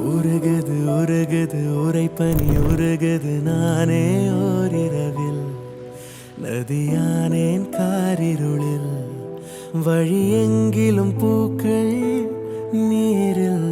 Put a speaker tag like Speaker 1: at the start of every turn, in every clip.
Speaker 1: உருகுது உருகுது உரைப்பனி உருகுது நானே ஓரிரவில் நதியானேன் காரிருளில் வழி எங்கிலும் பூக்கள் நீரில்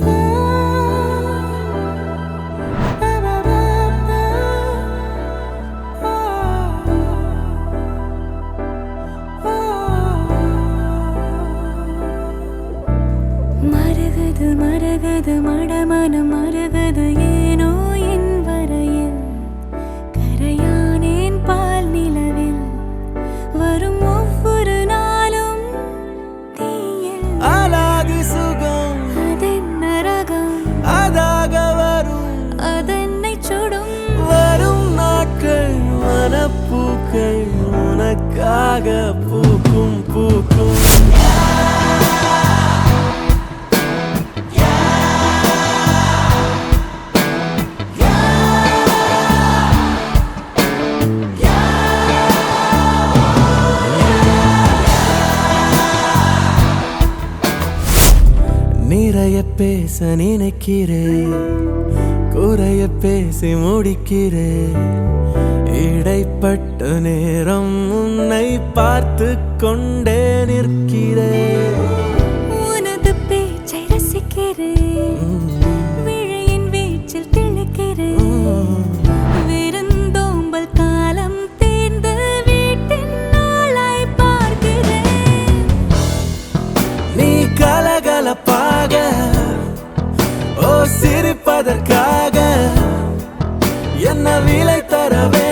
Speaker 2: மருகுது மருகுது மடமனம் மருகுது ஏனோ என் வரையில் கரையானேன் பால் நிலவில் வரும் ஒவ்வொரு நாளும் தீயில்
Speaker 1: அலாதி சுகம்
Speaker 2: அதென்ன ரகம்
Speaker 1: அதாக வரும்
Speaker 2: அதென்னை சுடும்
Speaker 1: வரும் நாட்கள் மனப்பூக்கள் உனக்காக பூக்கும் பூக்கும் நிறைய பேச நினைக்கிறேன் குறைய பேசி முடிக்கிறேன் இடைப்பட்ட நேரம் உன்னை பார்த்து கொண்டே நிற்கிறேன்
Speaker 2: உனது பேச்சை ரசிக்கிறேன் விழியின் வீச்சில் திளைக்கிறேன் விருந்தோம்பல் காலம் தேர்ந்து வீட்டின் நாளாய் பார்க்கிறேன்
Speaker 1: நீ கலகலப்பாக ஓ சிரிப்பதற்காக என்ன விலை தரவே